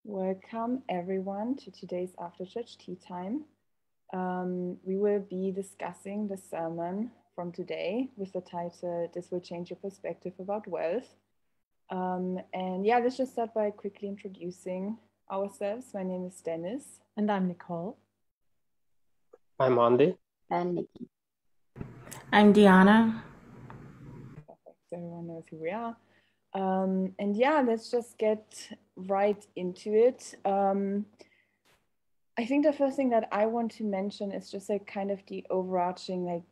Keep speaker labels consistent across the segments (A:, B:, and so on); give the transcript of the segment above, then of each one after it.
A: Welcome everyone to today's after church tea time. We will be discussing the sermon from today with the title, This Will Change Your Perspective About Wealth. Let's just start by quickly introducing ourselves. My name is Dennis.
B: And I'm Nicole.
C: I'm Andy.
D: And Nikki.
E: I'm Diana.
A: Perfect. So everyone knows who we are. Let's just get right into it. I think the first thing that I want to mention is just like kind of the overarching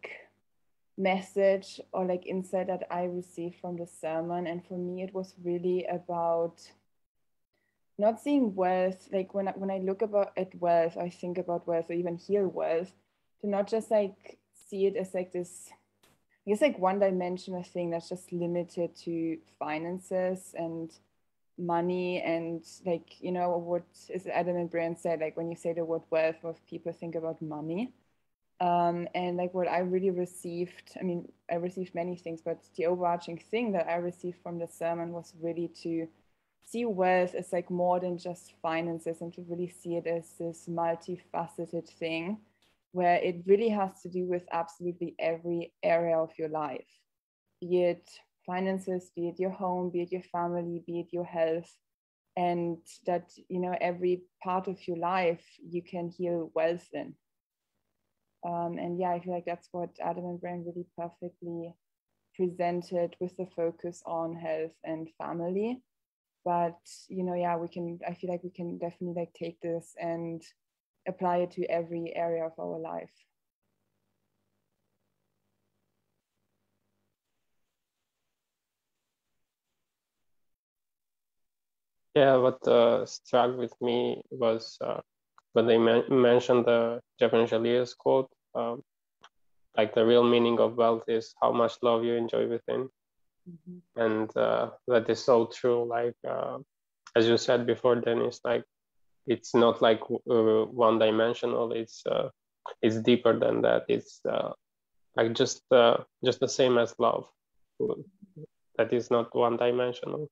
A: message or insight that I received from the sermon. And for me, it was really about not seeing wealth, when I look at wealth, I think about wealth or even hear wealth, to not just see it as this, I guess one-dimensional thing that's just limited to finances and money and what is Adam and Brian said, when you say the word wealth, most people think about money. What I really received, I received many things, but the overarching thing that I received from the sermon was really to see wealth as more than just finances and to really see it as this multifaceted thing where it really has to do with absolutely every area of your life, be it finances, be it your home, be it your family, be it your health, and that, every part of your life you can heal wealth in. I feel like that's what Adam and Brian really perfectly presented with the focus on health and family. But, I feel like we can definitely take this and apply it to every area of our life.
C: Yeah, what struck with me was when they mentioned the Shaleia quote, the real meaning of wealth is how much love you enjoy within. Mm-hmm. And that is so true. As you said before, Dennis, it's not one-dimensional. It's deeper than that. It's just the same as love. That is not one-dimensional.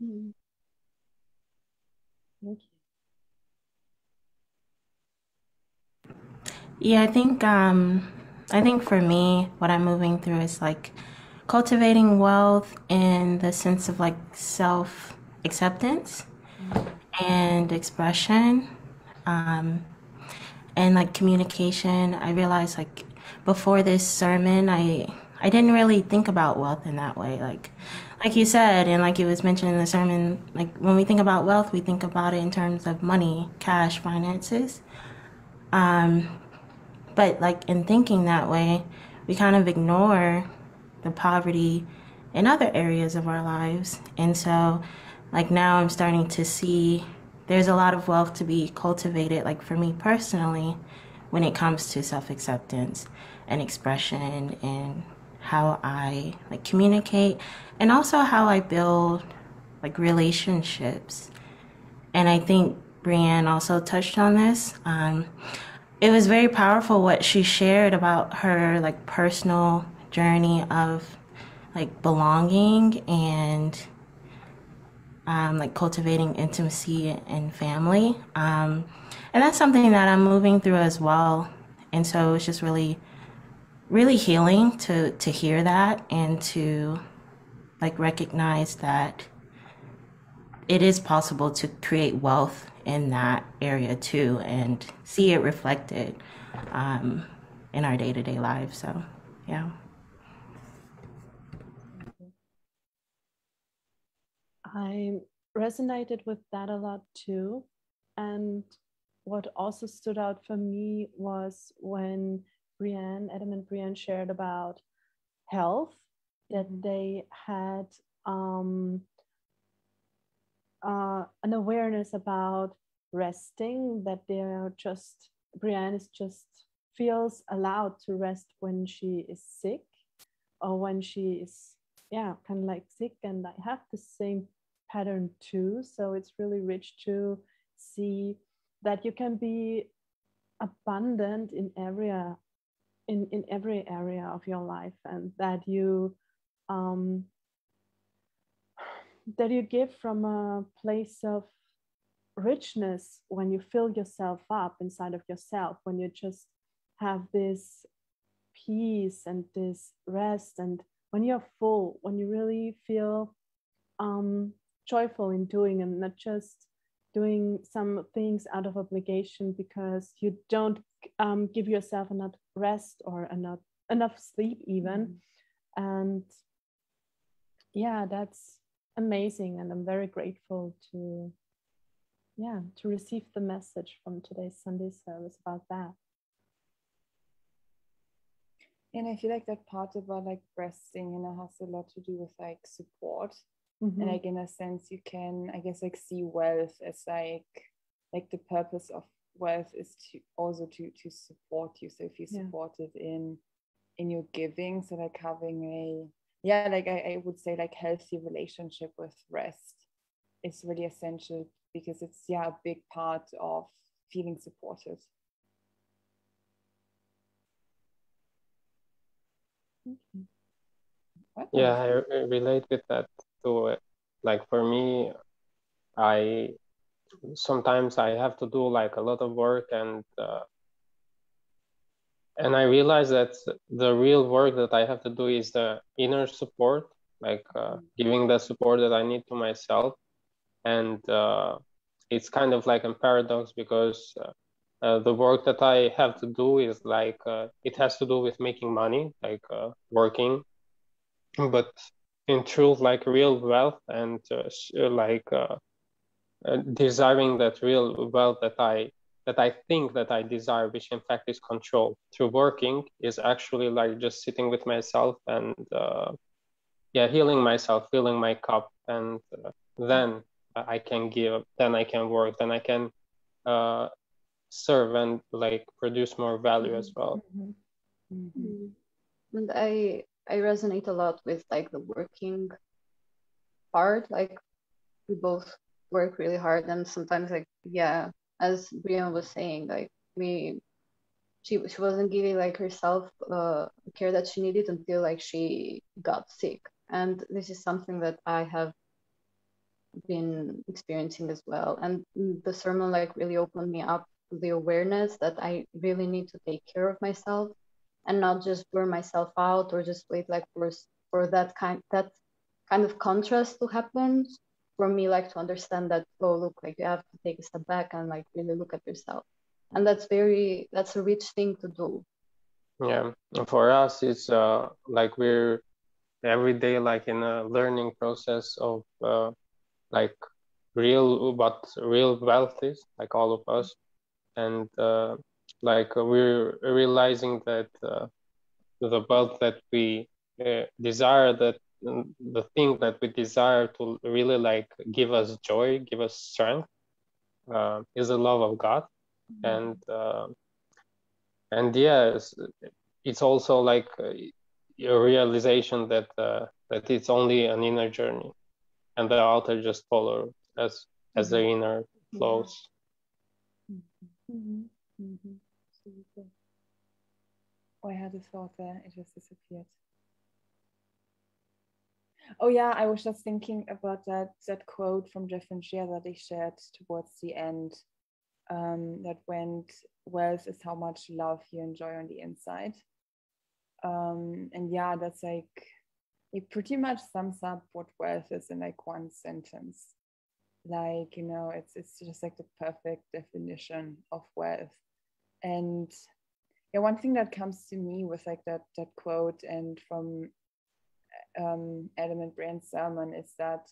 B: Mm-hmm. Thank you.
E: Yeah, I think for me, what I'm moving through is cultivating wealth in the sense of self-acceptance and expression, and communication. I realized before this sermon, I didn't really think about wealth in that way. Like you said, and it was mentioned in the sermon, when we think about wealth, we think about it in terms of money, cash, finances. But in thinking that way, we kind of ignore the poverty in other areas of our lives. And so now I'm starting to see there's a lot of wealth to be cultivated, for me personally, when it comes to self-acceptance and expression and how I communicate and also how I build relationships. And I think Brianne also touched on this. It was very powerful what she shared about her personal journey of belonging and cultivating intimacy and family. And that's something that I'm moving through as well. And so it's just really, really healing to hear that and to recognize that it is possible to create wealth in that area too and see it reflected in our day-to-day lives. So, yeah.
B: I resonated with that a lot too. And what also stood out for me was when Adam and Brianne shared about health, that they had an awareness about resting, that Brianne feels allowed to rest when she is sick or when she is sick, and I have the same pattern too. So it's really rich to see that you can be abundant in every area of your life, and that you that you give from a place of richness when you fill yourself up inside of yourself, when you just have this peace and this rest, and when you're full, when you really feel joyful in doing, and not just doing some things out of obligation because you don't give yourself enough rest or enough sleep even. And yeah, that's amazing, and I'm very grateful to receive the message from today's Sunday service about that.
A: And I feel like that part about like resting, has a lot to do with like support. And like in a sense you can, I guess, like see wealth as like the purpose of wealth is to also to support you. So if you support it in your giving, so like having I would say like healthy relationship with rest is really essential, because it's a big part of feeling supported.
C: Yeah, I relate with that too. Like for me, I sometimes I have to do like a lot of work, and I realize that the real work that I have to do is the inner support, like giving the support that I need to myself. And it's kind of like a paradox, because the work that I have to do is like it has to do with making money, like working, but in truth, like real wealth and desiring that real wealth that I think that I desire, which in fact is control through working, is actually like just sitting with myself and healing myself, filling my cup, and then I can give, then I can work, then I can serve and like produce more value as well.
D: And I resonate a lot with like the working part. Like we both work really hard, and sometimes like as Brian was saying, like she wasn't giving like herself the care that she needed until like she got sick. And this is something that I have been experiencing as well. And the sermon like really opened me up to the awareness that I really need to take care of myself and not just burn myself out or just wait like for that kind of contrast to happen, for me like to understand that, oh look, like you have to take a step back and like really look at yourself. And that's a rich thing to do.
C: Yeah, for us it's like we're every day like in a learning process of like what real wealth is, like all of us. And like we're realizing that the wealth that we desire, that the thing that we desire to really like give us joy, give us strength, is the love of God. And yes, it's also like a realization that that it's only an inner journey, and the outer just follow as the inner flows.
A: Oh, I had a thought there, it just disappeared. Oh yeah, I was just thinking about that quote from Jeff and Shea that they shared towards the end, that went, wealth is how much love you enjoy on the inside. And yeah, that's like, it pretty much sums up what wealth is in like one sentence. Like, it's just like the perfect definition of wealth. And yeah, one thing that comes to me with like that quote and from Adam and Brian's sermon is that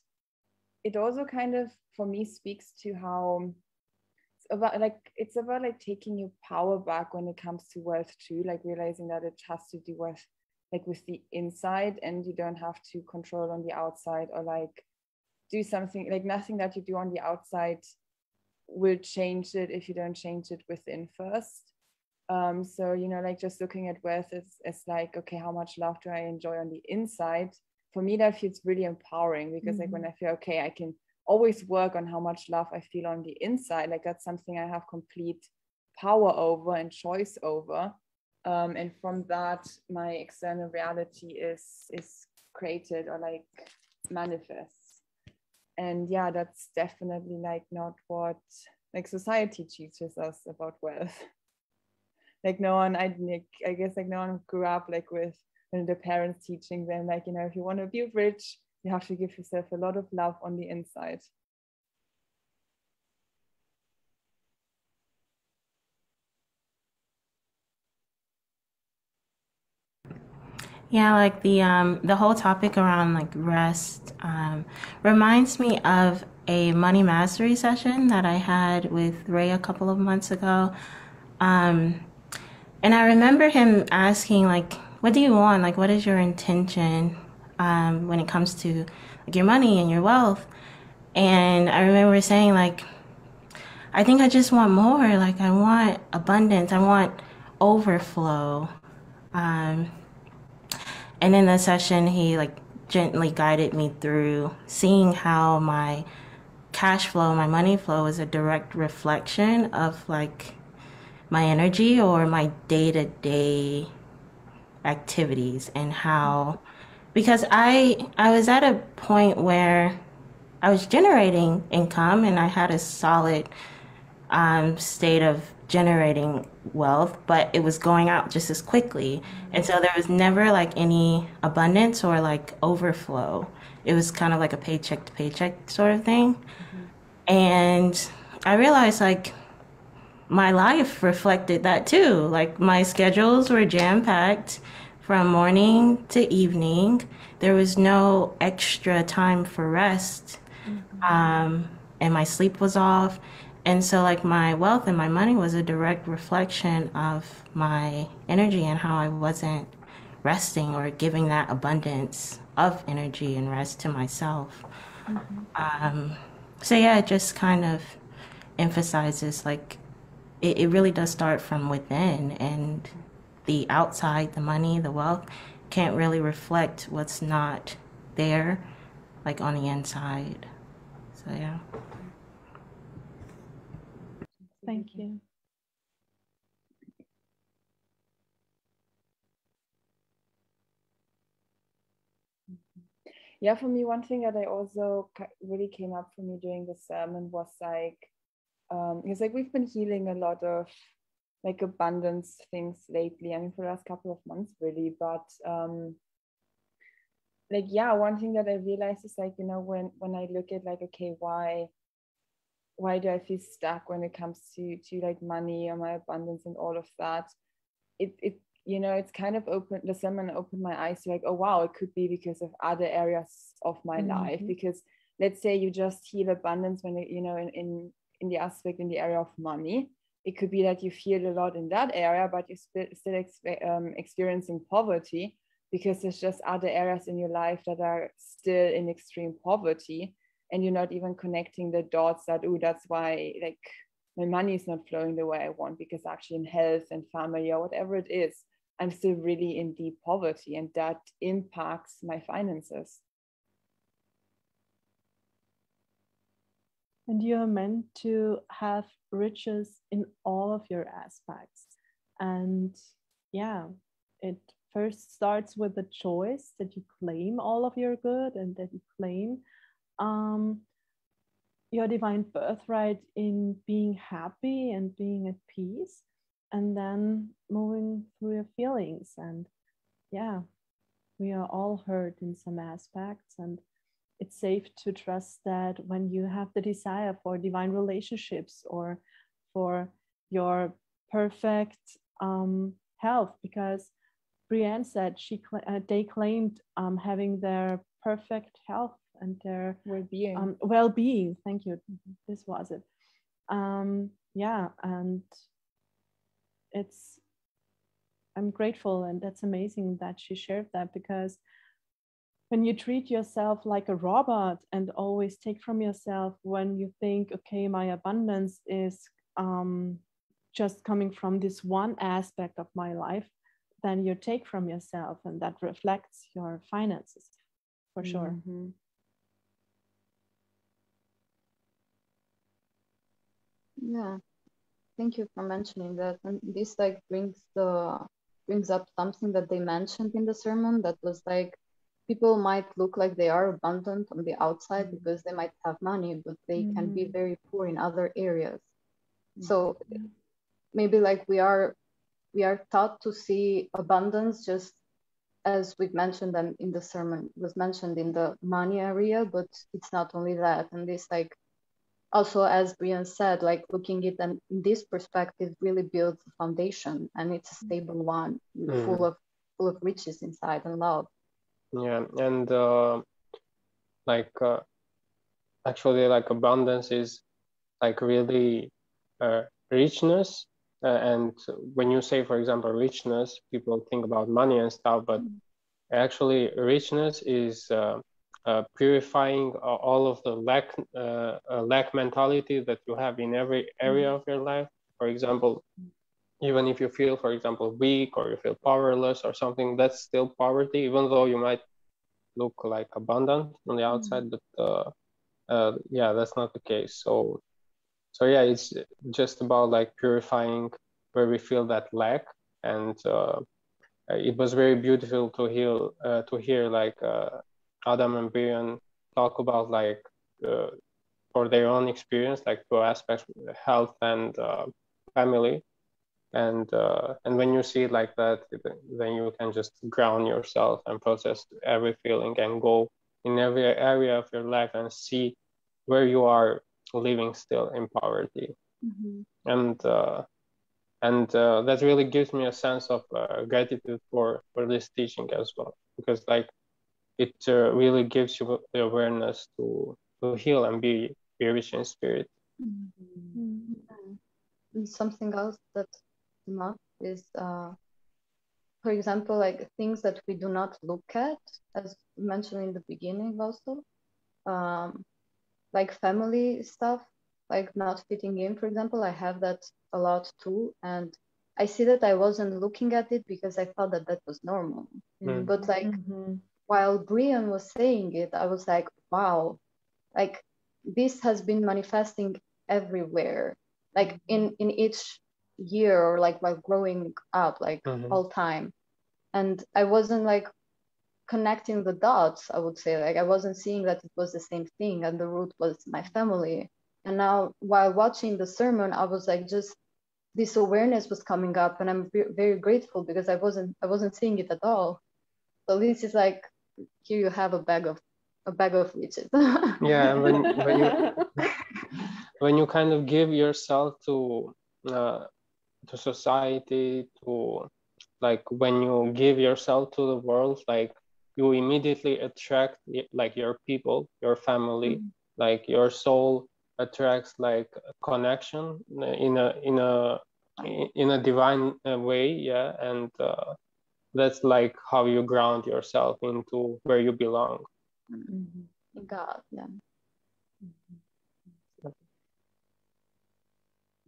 A: it also kind of, for me, speaks to how it's about like taking your power back when it comes to wealth too, like realizing that it has to do with the inside, and you don't have to control on the outside or like do something, like nothing that you do on the outside will change it if you don't change it within first. So like just looking at wealth is like, okay, how much love do I enjoy on the inside? For me, that feels really empowering, because like when I feel okay, I can always work on how much love I feel on the inside, like that's something I have complete power over and choice over, and from that my external reality is created or like manifests. And yeah, that's definitely like not what like society teaches us about wealth. Like no one, I guess like no one grew up like with the parents teaching them like, you know, if you want to be rich, you have to give yourself a lot of love on the inside.
E: Yeah, like the whole topic around like rest reminds me of a money mastery session that I had with Ray a couple of months ago. And I remember him asking like, what do you want? Like, what is your intention when it comes to like your money and your wealth? And I remember saying like, I think I just want more. Like I want abundance. I want overflow. Um, And in the session, he like gently guided me through seeing how my cash flow, my money flow is a direct reflection of like my energy or my day-to-day activities and how because I was at a point where I was generating income and I had a solid state of generating wealth, but it was going out just as quickly. And so there was never like any abundance or like overflow. It was kind of like a paycheck to paycheck sort of thing. And I realized like my life reflected that too. Like my schedules were jam packed from morning to evening. There was no extra time for rest. And my sleep was off. And so like my wealth and my money was a direct reflection of my energy and how I wasn't resting or giving that abundance of energy and rest to myself. So yeah, it just kind of emphasizes like it really does start from within, and the outside, the money, the wealth can't really reflect what's not there like on the inside. So yeah.
B: Thank you.
A: Yeah, for me, one thing that I also really came up for me during the sermon was like, because like we've been healing a lot of like abundance things lately. I mean, for the last couple of months, really. But like, yeah, one thing that I realized is like, you know, when I look at like, okay, why do I feel stuck when it comes to like money or my abundance and all of that? It you know, it's kind of opened, the sermon opened my eyes to like, oh wow, it could be because of other areas of my life. Because let's say you just heal abundance when it, you know, in the aspect in the area of money, it could be that you feel a lot in that area, but you're still experiencing poverty because there's just other areas in your life that are still in extreme poverty, and you're not even connecting the dots that, oh, that's why like my money is not flowing the way I want, because actually in health and family or whatever it is, I'm still really in deep poverty, and that impacts my finances.
B: And you are meant to have riches in all of your aspects. And yeah, it first starts with the choice that you claim all of your good and that you claim your divine birthright in being happy and being at peace, and then moving through your feelings. And yeah, we are all hurt in some aspects, and it's safe to trust that when you have the desire for divine relationships or for your perfect health, because Brienne said they claimed having their perfect health and their well-being. Thank you. This was it. Yeah, and I'm grateful, and that's amazing that she shared that, because when you treat yourself like a robot and always take from yourself, when you think, okay, my abundance is just coming from this one aspect of my life, then you take from yourself, and that reflects your finances for sure.
D: Yeah, thank you for mentioning that. And this like brings up something that they mentioned in the sermon, that was like people might look like they are abundant on the outside because they might have money, but they can be very poor in other areas. So maybe like we are taught to see abundance, just as we've mentioned them in the sermon, was mentioned in the money area, but it's not only that. And this, like, also, as Brian said, like looking at them in this perspective really builds a foundation, and it's a stable one, full of riches inside and love.
C: Yeah, and like actually, like abundance is like really richness. And when you say, for example, richness, people think about money and stuff, but actually richness is purifying all of the lack mentality that you have in every area of your life. For example, even if you feel, for example, weak or you feel powerless or something, that's still poverty, even though you might look like abundant on the outside, but yeah, that's not the case. So yeah, it's just about like purifying where we feel that lack. And it was very beautiful to hear like Adam and Brian talk about like for their own experience, like two aspects, health and family. And when you see it like that, then you can just ground yourself and process every feeling and go in every area of your life and see where you are living still in poverty. And that really gives me a sense of gratitude for this teaching as well, because like it really gives you the awareness to heal and be rich in spirit.
D: And something else that not is for example, like things that we do not look at, as mentioned in the beginning also, like family stuff, like not fitting in, for example. I have that a lot too, and I see that I wasn't looking at it because I thought that that was normal. But like while Brian was saying it, I was like, wow, like this has been manifesting everywhere, like in each year, or like while growing up, like all time. And I wasn't like connecting the dots, I would say. Like I wasn't seeing that it was the same thing, and the root was my family. And now while watching the sermon, I was like, just this awareness was coming up, and I'm very grateful because I wasn't seeing it at all. So this is like, here you have a bag of riches.
C: Yeah, when you kind of give yourself to society, to like when you give yourself to the world, like you immediately attract like your people, your family, like your soul attracts like a connection in a divine way. Yeah, and that's like how you ground yourself into where you belong.
D: God, yeah.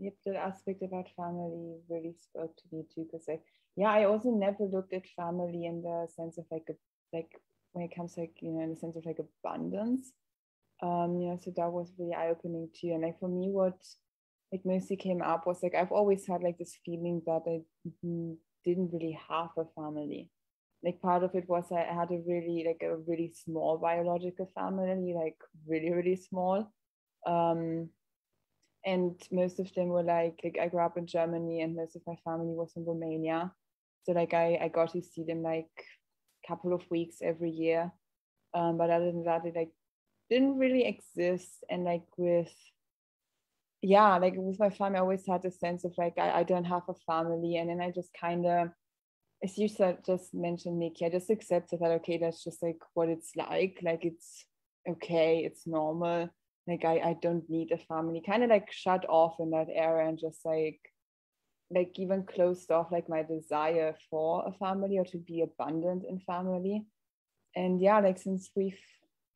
A: Yep, that aspect about family really spoke to me too, because I also never looked at family in the sense of like when it comes like, in the sense of like abundance. So that was really eye-opening too. And like for me, what like mostly came up was like I've always had like this feeling that I didn't really have a family. Like part of it was I had a really small biological family, like really, really small. And most of them were like I grew up in Germany, and most of my family was in Romania. So like I got to see them like a couple of weeks every year. But other than that, it like didn't really exist. And like with my family, I always had a sense of like I don't have a family. And then I just kind of, as you said, just mentioned, Nikki, I just accepted that, okay, that's just like what it's like it's okay, it's normal. Like I don't need a family, kind of like shut off in that era, and just like even closed off like my desire for a family or to be abundant in family. And like since we've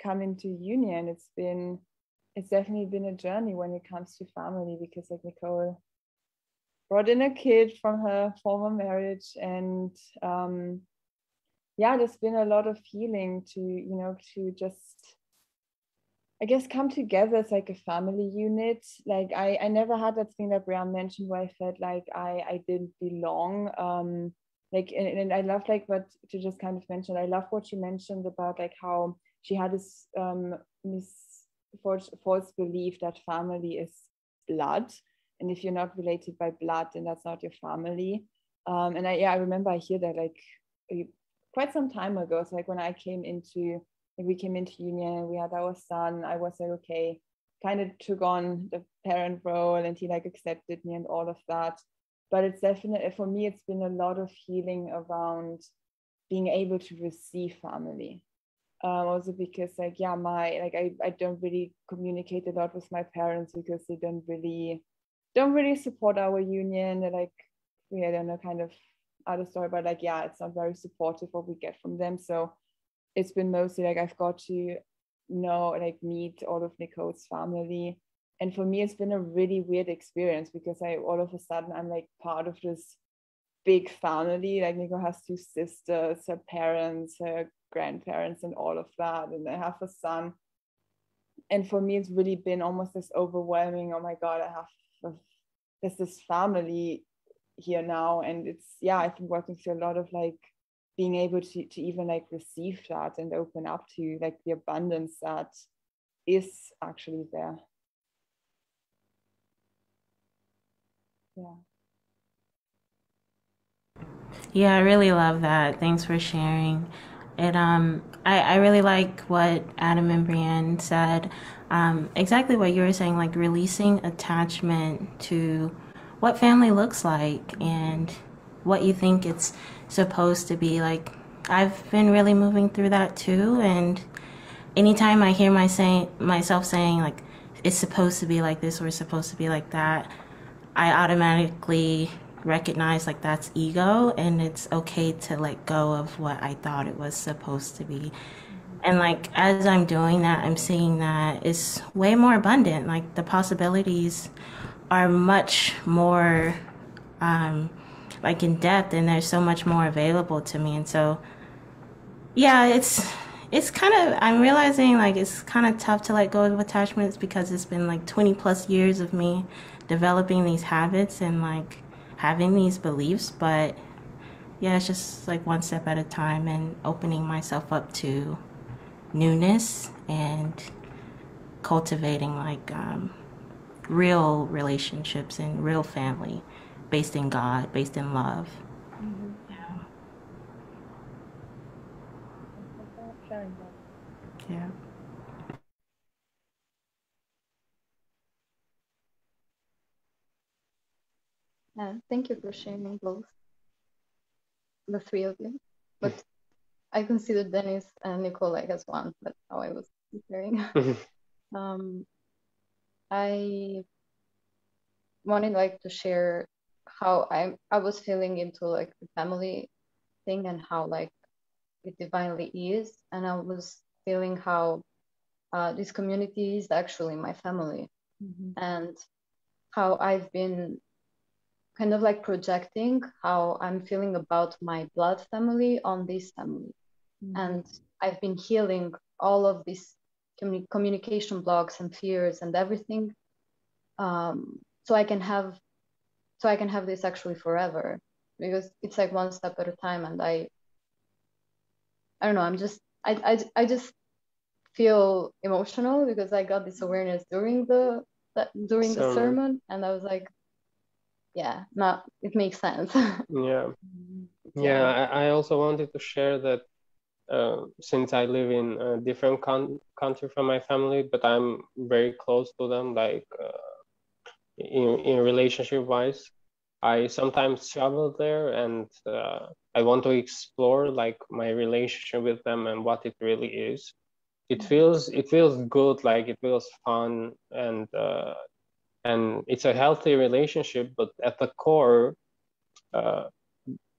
A: come into union, it's definitely been a journey when it comes to family, because like Nicole brought in a kid from her former marriage, and there's been a lot of healing to just, I guess, come together as like a family unit. Like I never had that thing that Brian mentioned where I felt like I didn't belong. like, and I love like what to just kind of mention. I love what you mentioned about like how she had this false belief that family is blood, and if you're not related by blood, then that's not your family. And I remember I hear that like quite some time ago. So like when I came into, like we came into union, we had our son, I was like, okay, kind of took on the parent role, and he like accepted me and all of that. But it's definitely, for me, it's been a lot of healing around being able to receive family. Also because like, yeah, I don't really communicate a lot with my parents because they don't really support our union. They're like, we don't know, kind of other story, but like, yeah, it's not very supportive what we get from them. So it's been mostly like I've got to meet all of Nicole's family. And for me, it's been a really weird experience because all of a sudden I'm like part of this big family. Like Nicole has 2 sisters, her parents, her grandparents, and all of that. And I have a son. And for me, it's really been almost this overwhelming, oh my God, there's this family here now. And it's, yeah, I've been working through a lot of like being able to even like receive that and open up to like the abundance that is actually there. Yeah.
E: Yeah, I really love that. Thanks for sharing. I really like what Adam and Brienne said. Exactly what you were saying, like releasing attachment to what family looks like and what you think it's supposed to be. Like, I've been really moving through that too. And anytime I hear myself saying like it's supposed to be like this or it's supposed to be like that, I automatically recognize like that's ego, and it's okay to let go of what I thought it was supposed to be. And like as I'm doing that, I'm seeing that it's way more abundant. Like the possibilities are much more like in depth, and there's so much more available to me. And so yeah, it's kind of, I'm realizing like it's kind of tough to let go of attachments because it's been like 20 plus years of me developing these habits and like having these beliefs. But yeah, it's just like one step at a time and opening myself up to newness and cultivating like real relationships and real family based in God, based in love. Yeah.
D: Thank you for sharing both, the 3 of you. But I consider Dennis and Nicole like as one. That's how I was preparing. I wanted like to share how I was feeling into like the family thing and how like it divinely is, and I was feeling how this community is actually my family, and how I've been kind of like projecting how I'm feeling about my blood family on this family. And I've been healing all of these communication blocks and fears and everything, so I can have this actually forever, because it's like one step at a time. And I don't know, I just feel emotional because I got this awareness during the sermon, and I was like, yeah, it makes sense.
C: I also wanted to share that since I live in a different country from my family, but I'm very close to them, like in relationship wise, I sometimes travel there, and I want to explore like my relationship with them and what it really is. It feels good, like it feels fun, and it's a healthy relationship. But at the core,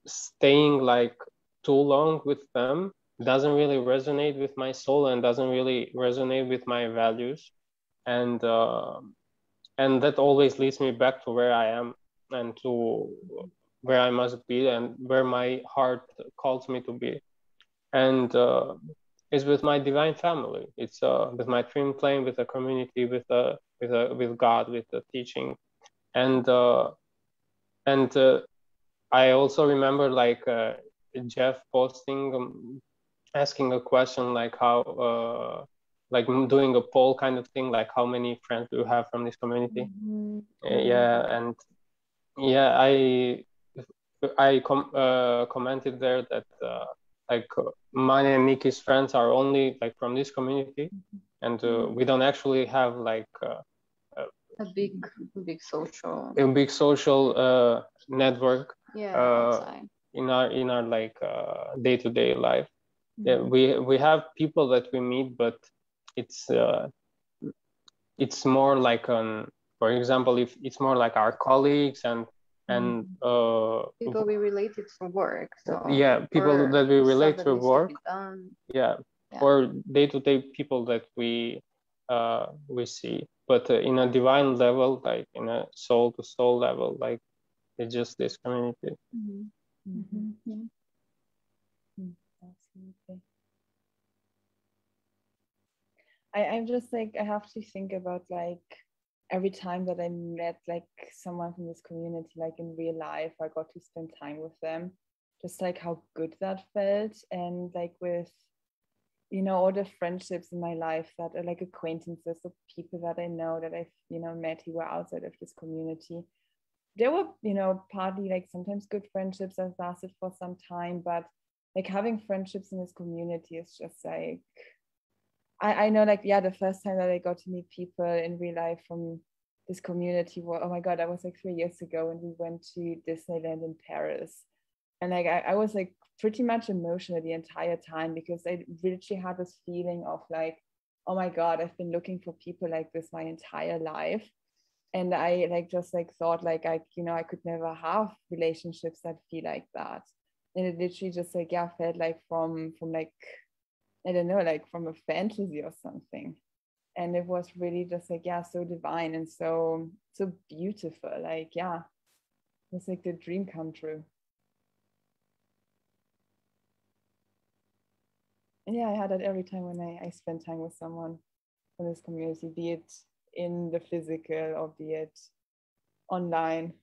C: staying like too long with them doesn't really resonate with my soul and doesn't really resonate with my values, and that always leads me back to where I am and to where I must be and where my heart calls me to be. And it's with my divine family. It's with my twin flame, with the community, with God, with the teaching, and I also remember like Jeff posting, asking a question like how, like doing a poll kind of thing, like how many friends do you have from this community? Yeah, and yeah, I commented there that like mine and Nikki's friends are only like from this community, and we don't actually have like
D: a big social
C: network
D: outside.
C: in our like day-to-day life. Yeah, we have people that we meet, but it's more like for example, if it's more like our colleagues and
D: people we related for work. So
C: yeah, people that we relate through work. Yeah, or day-to-day people that we see, but in a divine level, like in a soul-to-soul level, like it's just this community.
A: Absolutely. I'm just like, I have to think about like every time that I met like someone from this community, like in real life, I got to spend time with them, just like how good that felt. And like with, you know, all the friendships in my life that are like acquaintances of people that I know that I've, you know, met who were outside of this community. There were, you know, partly like sometimes good friendships that lasted for some time, but like having friendships in this community is just like, I know, like, yeah, the first time that I got to meet people in real life from this community was, oh my God, that was like 3 years ago when we went to Disneyland in Paris. And like, I was like pretty much emotional the entire time because I literally had this feeling of like, oh my God, I've been looking for people like this my entire life. And I like just like thought like I, you know, I could never have relationships that feel like that. And it literally just like, yeah, felt like from like, I don't know, like from a fantasy or something. And it was really just like, yeah, so divine and so beautiful. Like, yeah, it's like the dream come true. And yeah, I had that every time when I spend time with someone from this community, be it in the physical or be it online,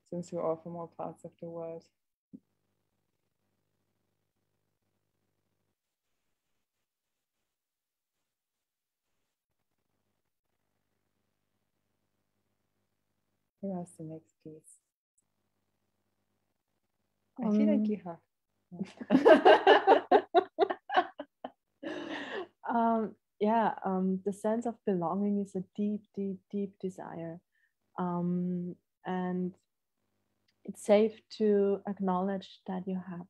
A: since we're all from all parts of the world. Who has the next piece? I feel like you have.
B: The sense of belonging is a deep, deep, deep desire. And it's safe to acknowledge that you have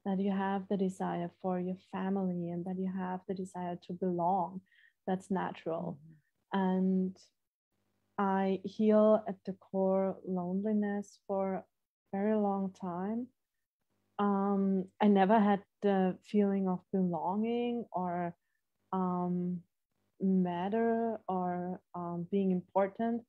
B: that you have the desire for your family and that you have the desire to belong. That's natural. And I heal at the core loneliness for a very long time. I never had the feeling of belonging or matter or being important.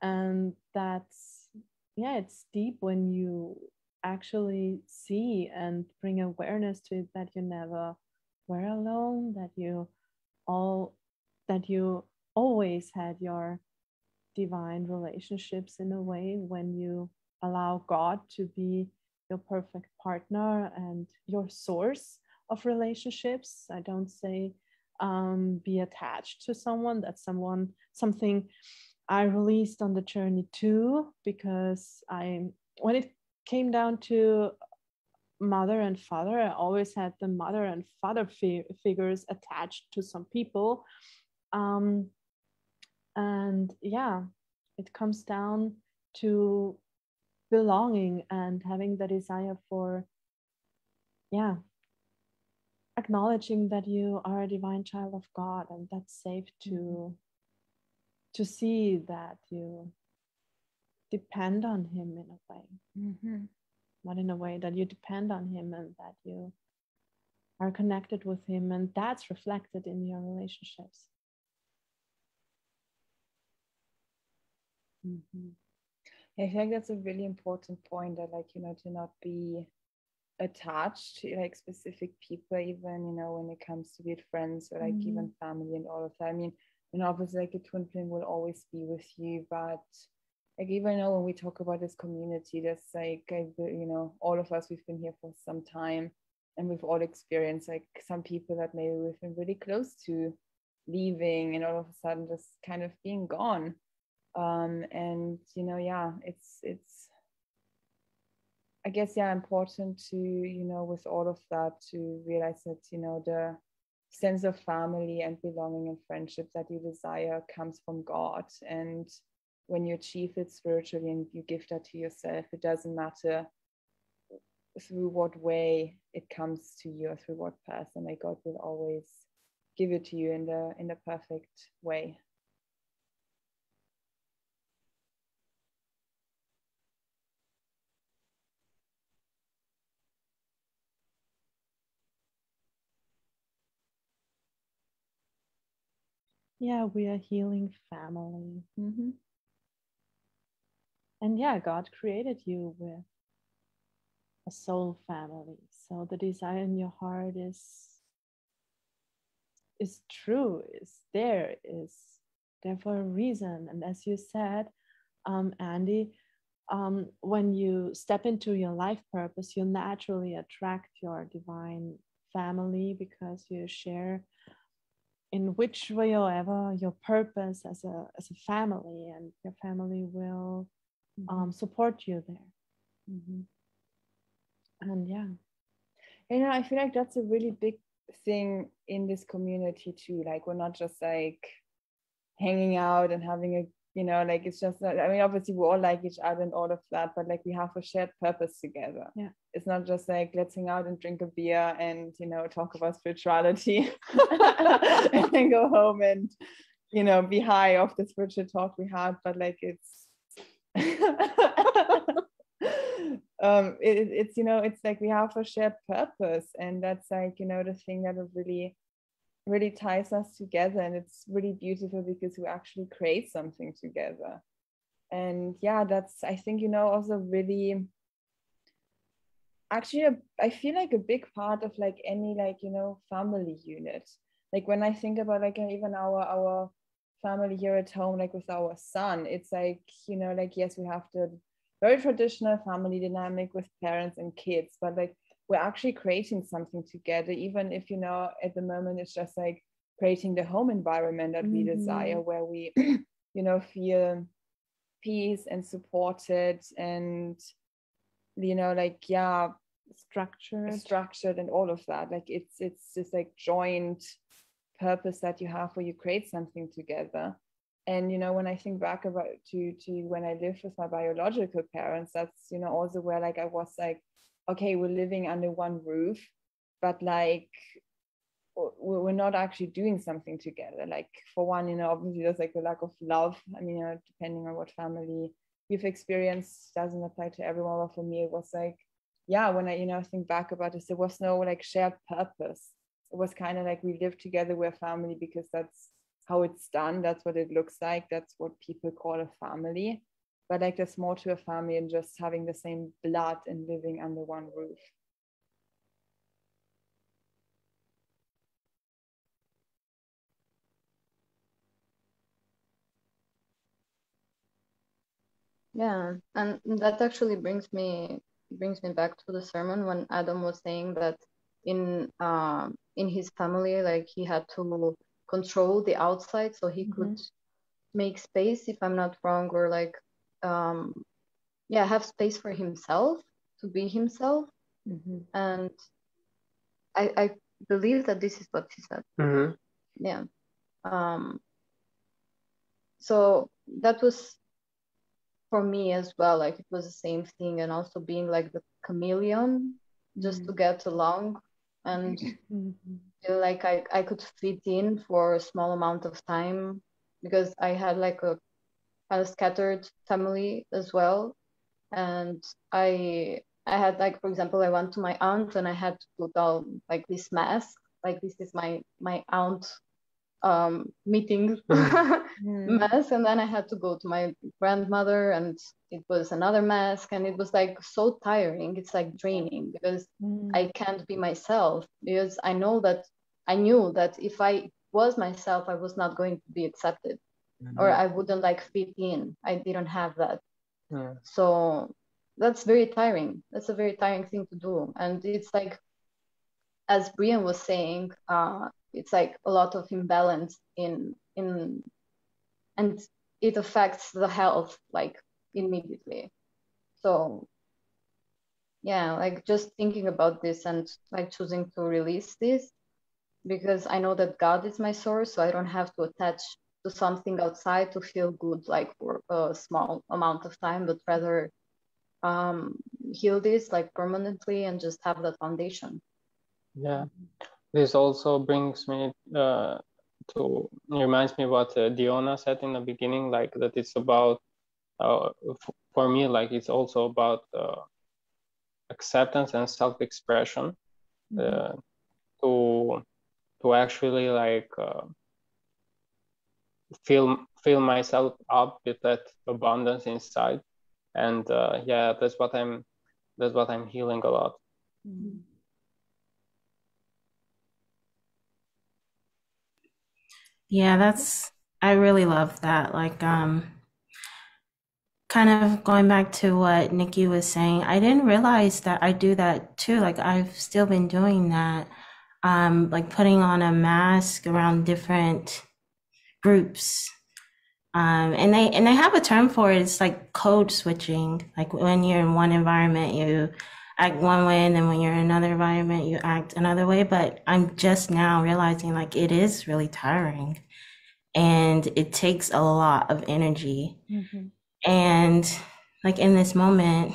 B: And that's, yeah, it's deep when you actually see and bring awareness to it that you never were alone, that you always had your divine relationships in a way when you allow God to be your perfect partner and your source of relationships. I don't say be attached to someone. That's something I released on the journey too, because when it came down to mother and father, I always had the mother and father figures attached to some people. And yeah, it comes down to belonging and having the desire for, yeah, acknowledging that you are a divine child of God, and that's safe to see that you depend on him in a way, not in a way that you depend on him, and that you are connected with him, and that's reflected in your relationships.
A: I think that's a really important point, that like, you know, to not be attached to like specific people, even, you know, when it comes to be friends or like even family and all of that. I mean, obviously like a twin flame will always be with you, but like even though when we talk about this community, there's like, you know, all of us, we've been here for some time, and we've all experienced like some people that maybe we've been really close to leaving and all of a sudden just kind of being gone. And you know, yeah, it's I guess, yeah, important to, you know, with all of that, to realize that, you know, the sense of family and belonging and friendship that you desire comes from God. And when you achieve it spiritually and you give that to yourself, it doesn't matter through what way it comes to you or through what path, and like God will always give it to you in the perfect way.
B: Yeah, we are healing family.
A: Mm-hmm.
B: And yeah, God created you with a soul family. So the desire in your heart is true, is there for a reason. And as you said, Andy, when you step into your life purpose, you naturally attract your divine family, because you share in which way or ever your purpose as a family, and your family will support you there.
A: Mm-hmm.
B: And yeah,
A: you know, I feel like that's a really big thing in this community too. Like, we're not just like hanging out and having a, you know, like, it's just not, I mean, obviously we all like each other and all of that, but like we have a shared purpose together.
B: Yeah,
A: it's not just like let's hang out and drink a beer and, you know, talk about spirituality and then go home and, you know, be high off the spiritual talk we had, but like it's it's, you know, it's like we have a shared purpose, and that's like, you know, the thing that really ties us together. And it's really beautiful because we actually create something together. And yeah, that's, I think, you know, also really actually I feel like a big part of like any, like, you know, family unit. Like when I think about like even our family here at home, like with our son, it's like, you know, like, yes, we have the very traditional family dynamic with parents and kids, but like we're actually creating something together, even if, you know, at the moment it's just like creating the home environment that we desire, where we you know, feel peace and supported and, you know, like, yeah, structured and all of that. Like it's just like joint purpose that you have, where you create something together. And, you know, when I think back about to when I lived with my biological parents, that's, you know, also where like I was like, okay, we're living under one roof, but like we're not actually doing something together. Like, for one, you know, obviously there's like a lack of love. I mean, you know, depending on what family you've experienced, doesn't apply to everyone, but for me it was like, yeah, when I, you know, think back about this, there was no like shared purpose. It was kind of like we live together, we're family because that's how it's done, that's what it looks like, that's what people call a family. But like there's more to a family than just having the same blood and living under one roof.
D: Yeah, and that actually brings me back to the sermon when Adam was saying that in his family, like he had to control the outside so he could make space, if I'm not wrong, or like have space for himself to be himself. And I believe that this is what he said. Yeah. So that was for me as well, like it was the same thing, and also being like the chameleon, just to get along and feel like I could fit in for a small amount of time, because I had like a kind of scattered family as well. And I had, like, for example, I went to my aunt and I had to put on like this mask, like this is my aunt meeting mask, and then I had to go to my grandmother and it was another mask, and it was like so tiring. It's like draining, because I can't be myself, because I knew that if I was myself, I was not going to be accepted. or I wouldn't like fit in. I didn't have that.
C: Yeah.
D: So that's very tiring. That's a very tiring thing to do. And it's like, as Brian was saying, it's like a lot of imbalance in and it affects the health like immediately. So yeah, like just thinking about this and like choosing to release this, because I know that God is my source, so I don't have to attach to something outside to feel good like for a small amount of time, but rather heal this like permanently and just have that foundation.
C: Yeah, this also brings me to reminds me what Diona said in the beginning, like that it's about for me, like it's also about acceptance and self-expression, to actually like fill myself up with that abundance inside, and yeah, that's what I'm healing a lot.
E: Yeah, I really love that. Like, kind of going back to what Nikki was saying, I didn't realize that I do that too. Like, I've still been doing that, like putting on a mask around different groups. And they have a term for it. It's like code switching. Like when you're in one environment, you act one way, and then when you're in another environment, you act another way. But I'm just now realizing like it is really tiring, and it takes a lot of energy. And like in this moment,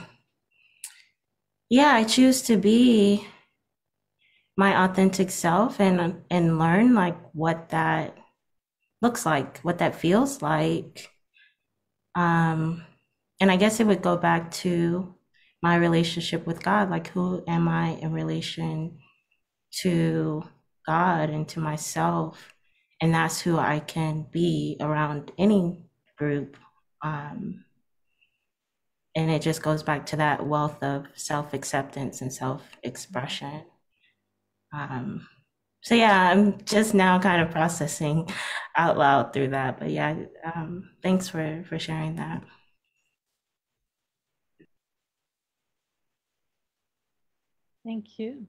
E: yeah, I choose to be my authentic self and learn like what that looks like, what that feels like. And I guess it would go back to my relationship with God. Like, who am I in relation to God and to myself? And that's who I can be around any group. And it just goes back to that wealth of self-acceptance and self-expression. So yeah, I'm just now kind of processing out loud through that. But yeah, thanks for sharing that.
B: Thank you.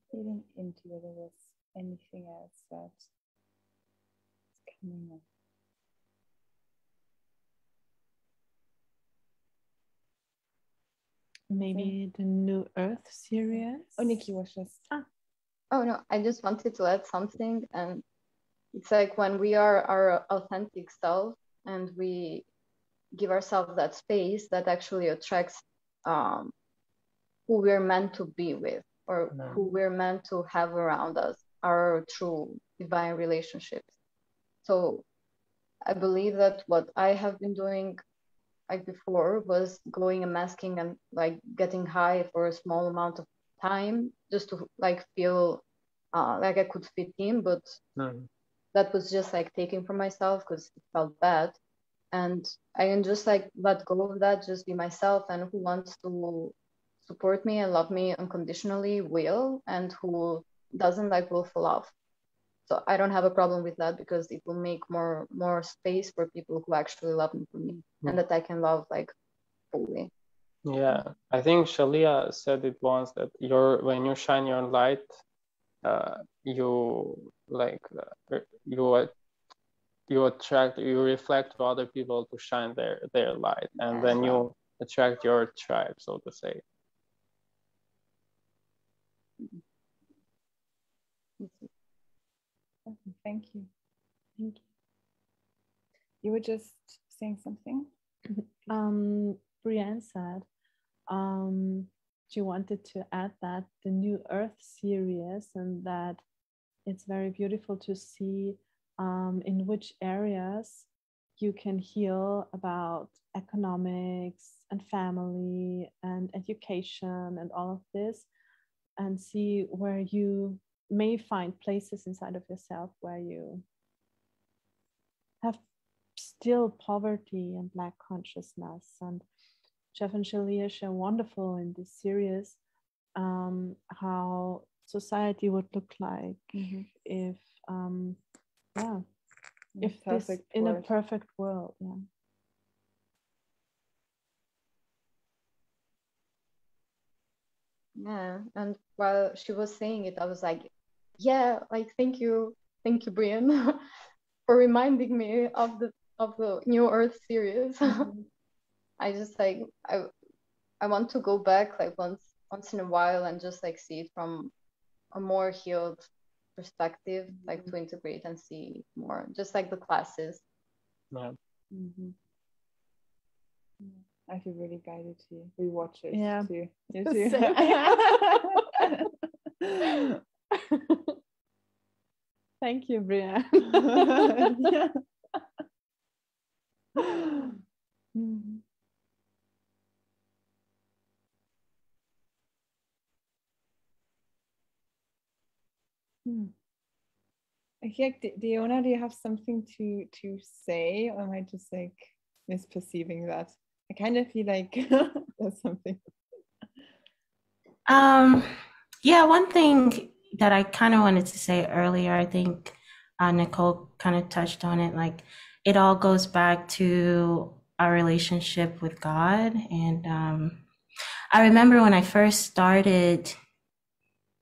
A: Feeling into whether there was anything else that's coming up.
B: Maybe the New Earth series.
A: Oh, Nikki was just.
D: Oh no, I just wanted to add something, and it's like when we are our authentic self and we give ourselves that space, that actually attracts who we're meant to be with, or who we're meant to have around us, our true divine relationships. So I believe that what I have been doing like before was going and masking and like getting high for a small amount of time just to like feel like I could fit in, but that was just like taking from myself because it felt bad. And I can just like let go of that, just be myself, and who wants to support me and love me unconditionally will, and who doesn't like will fall off. So I don't have a problem with that, because it will make more space for people who actually love me for me, and that I can love like fully.
C: Yeah, I think Shaleia said it once that when you shine your light, you like you reflect to other people to shine their light, and then you attract your tribe, so to say.
A: Thank you. Thank you. You were just saying something?
B: Brienne said she wanted to add that the New Earth series, and that it's very beautiful to see in which areas you can heal about economics and family and education and all of this, and see where you may find places inside of yourself where you have still poverty and lack consciousness. And Jeff and Shaleia share wonderful in this series, how society would look like if if this in a perfect world.
D: Yeah, and while she was saying it, I was like, yeah, like thank you, Brian, for reminding me of the New Earth series. I just like I want to go back like once in a while and just like see it from a more healed perspective, like to integrate and see more, just like the classes.
C: Yeah.
A: I feel really guided to rewatch it too. You too.
B: Thank you, Brian.
A: Okay, Diona, do you have something to say, or am I just like misperceiving that? I kind of feel like there's something.
E: Yeah, one thing that I kind of wanted to say earlier, I think Nicole kind of touched on it, like it all goes back to our relationship with God. And I remember when I first started,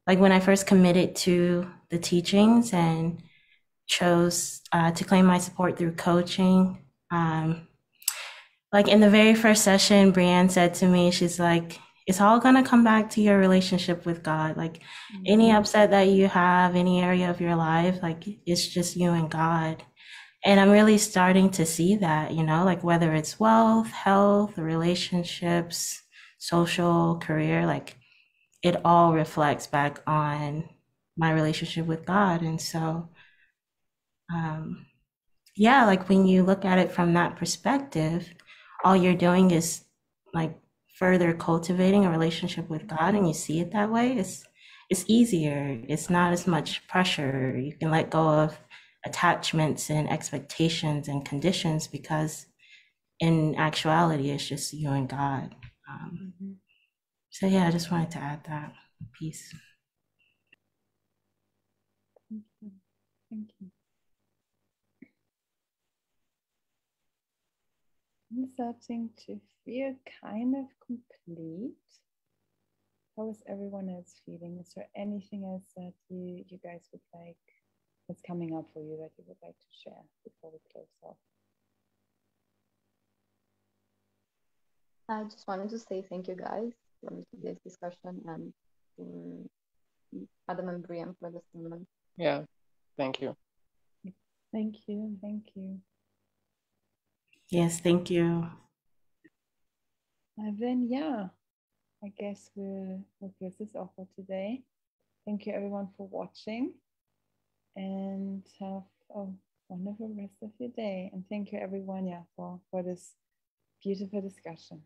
E: like when I first committed to the teachings and chose to claim my support through coaching. Like in the very first session, Brianne said to me, she's like, it's all going to come back to your relationship with God. Like any upset that you have, any area of your life, like it's just you and God. And I'm really starting to see that, you know, like whether it's wealth, health, relationships, social, career, like it all reflects back on my relationship with God. And so, yeah, like when you look at it from that perspective, all you're doing is like further cultivating a relationship with God, and you see it that way, it's easier. It's not as much pressure. You can let go of attachments and expectations and conditions because in actuality, it's just you and God. So yeah, I just wanted to add that piece.
A: Thank you. I'm starting to feel kind of complete. How is everyone else feeling? Is there anything else that you guys would like, that's coming up for you, that you would like to share before we close off?
D: I just wanted to say thank you guys for this discussion and Adam and Brian for the sermon.
C: Yeah, thank you.
B: Thank you.
A: Thank you.
E: Yes, thank you.
A: And then, yeah, I guess we'll close this off for today. Thank you everyone for watching, and have a wonderful rest of your day. And thank you everyone, for this beautiful discussion.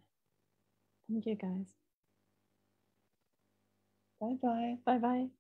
B: Thank you guys.
A: Bye-bye.
B: Bye-bye.